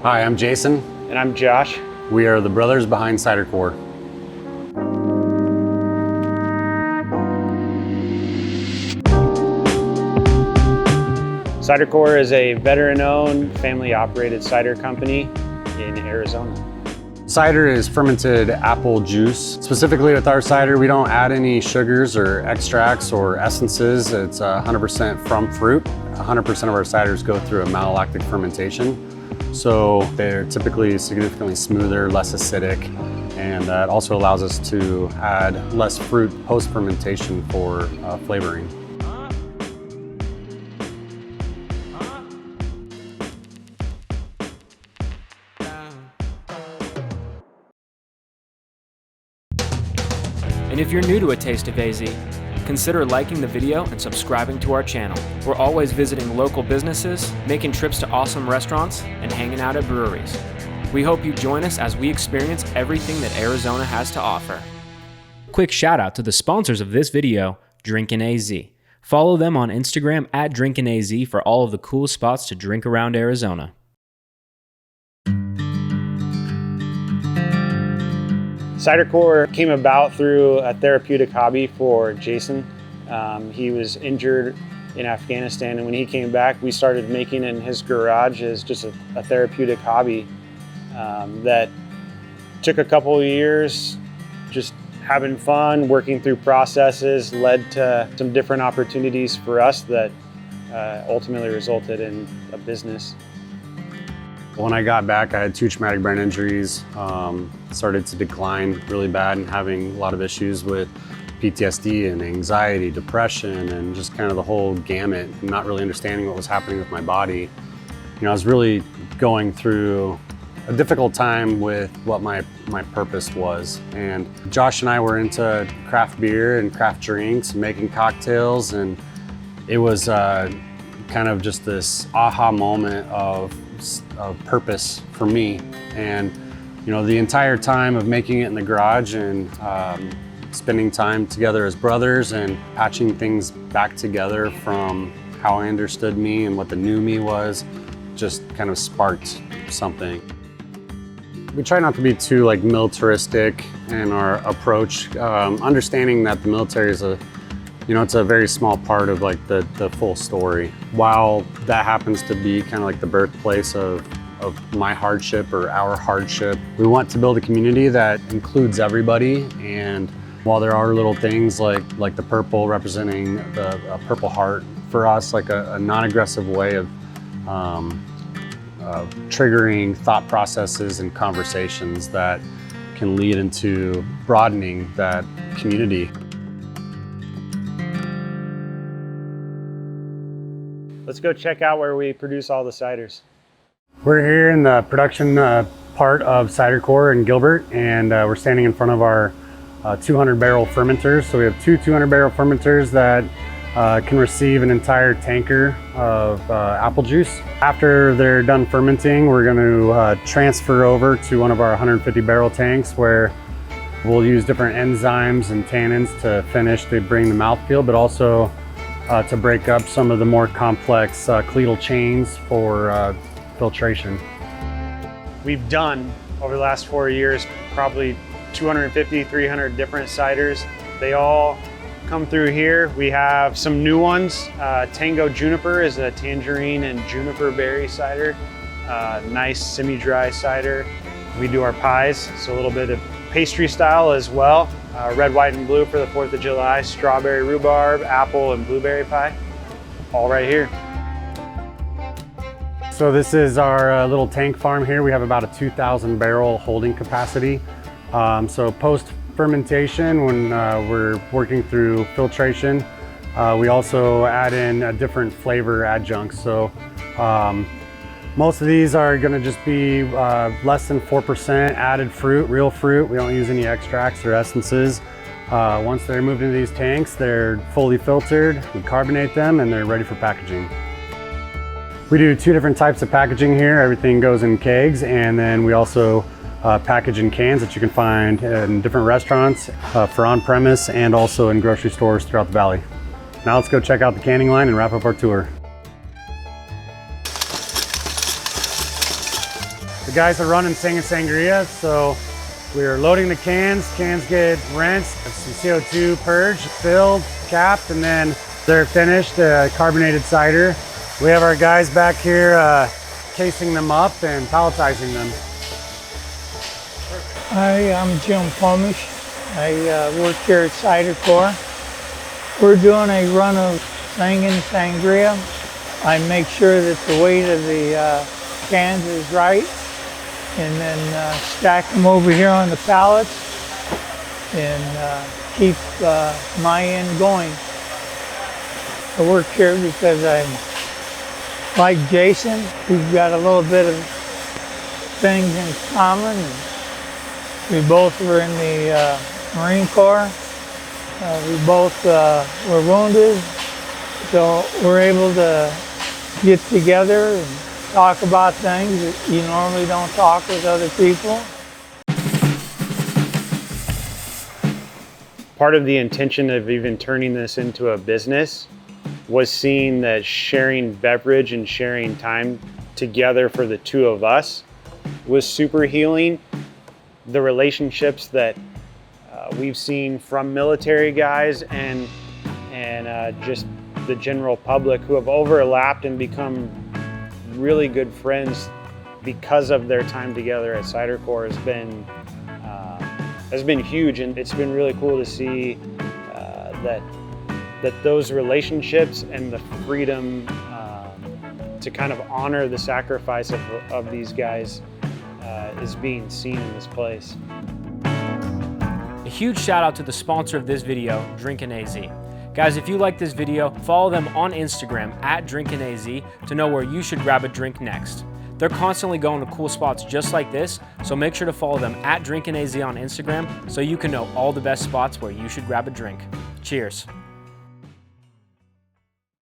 Hi, I'm Jason. And I'm Josh. We are the brothers behind cider-core. cider-core is a veteran-owned, family-operated cider company in Arizona. Cider is fermented apple juice. Specifically with our cider, we don't add any sugars or extracts or essences. It's 100% from fruit. 100% of our ciders go through a malolactic fermentation. So they're typically significantly smoother, less acidic, and that also allows us to add less fruit post-fermentation for flavoring. And if you're new to A Taste of AZ, consider liking the video and subscribing to our channel. We're always visiting local businesses, making trips to awesome restaurants, and hanging out at breweries. We hope you join us as we experience everything that Arizona has to offer. Quick shout out to the sponsors of this video, Drinkin' AZ. Follow them on Instagram at Drinkin' AZ for all of the cool spots to drink around Arizona. cider-core came about through a therapeutic hobby for Jason. He was injured in Afghanistan, and when he came back, we started making it in his garage as just a therapeutic hobby that took a couple of years, just having fun, working through processes, led to some different opportunities for us that ultimately resulted in a business. When I got back, I had 2 traumatic brain injuries, started to decline really bad and having a lot of issues with PTSD and anxiety, depression, and just kind of the whole gamut, and not really understanding what was happening with my body. You know, I was really going through a difficult time with what my purpose was. And Josh and I were into craft beer and craft drinks, making cocktails, and it was kind of just this aha moment of purpose for me. And you know, the entire time of making it in the garage and spending time together as brothers and patching things back together from how I understood me and what the new me was, just kind of sparked something. We try not to be too militaristic in our approach, understanding that the military is it's a very small part of the full story. While that happens to be kind of the birthplace of my hardship or our hardship, we want to build a community that includes everybody. And while there are little things like the purple representing the Purple Heart, for us, a non-aggressive way of triggering thought processes and conversations that can lead into broadening that community. Let's go check out where we produce all the ciders. We're here in the production part of cider-core in Gilbert, and we're standing in front of our 200-barrel fermenters. So we have 2 200-barrel fermenters that can receive an entire tanker of apple juice. After they're done fermenting, we're going to transfer over to one of our 150-barrel tanks where we'll use different enzymes and tannins to finish to bring the mouthfeel, but also to break up some of the more complex cleatal chains for filtration. We've done, over the last 4 years, probably 250, 300 different ciders. They all come through here. We have some new ones. Tango Juniper is a tangerine and juniper berry cider. Nice semi-dry cider. We do our pies, so a little bit of pastry style as well. Red, white, and blue for the 4th of July, strawberry rhubarb, apple, and blueberry pie. All right here. So this is our little tank farm here. We have about a 2,000 barrel holding capacity. So post fermentation, when we're working through filtration, we also add in a different flavor adjuncts. So most of these are going to just be less than 4% added fruit, real fruit. We don't use any extracts or essences. Once they're moved into these tanks, they're fully filtered, we carbonate them, and they're ready for packaging. We do 2 different types of packaging here. Everything goes in kegs, and then we also package in cans that you can find in different restaurants for on-premise and also in grocery stores throughout the valley. Now let's go check out the canning line and wrap up our tour. the guys are running Singing Sangria, so we're loading the cans. Cans get rinsed, some CO2 purged, filled, capped, and then they're finished, carbonated cider. We have our guys back here casing them up and palletizing them. Hi, I'm Jim Pomish. I work here at Cider Corps. We're doing a run of Singing Sangria. I make sure that the weight of the cans is right, and then stack them over here on the pallets and keep my end going. I work here because I'm like Jason. We've got a little bit of things in common. We both were in the Marine Corps. We both were wounded, so we're able to get together and talk about things that you normally don't talk with other people. Part of the intention of even turning this into a business was seeing that sharing beverage and sharing time together for the two of us was super healing. The relationships that we've seen from military guys and just the general public who have overlapped and become really good friends because of their time together at Cider Corps has been huge, and it's been really cool to see that those relationships and the freedom to kind of honor the sacrifice of these guys is being seen in this place. A huge shout out to the sponsor of this video, Drinkin' AZ. Guys, if you like this video, follow them on Instagram at Drinkin' AZ to know where you should grab a drink next. They're constantly going to cool spots just like this, so make sure to follow them at Drinkin' AZ on Instagram so you can know all the best spots where you should grab a drink. Cheers.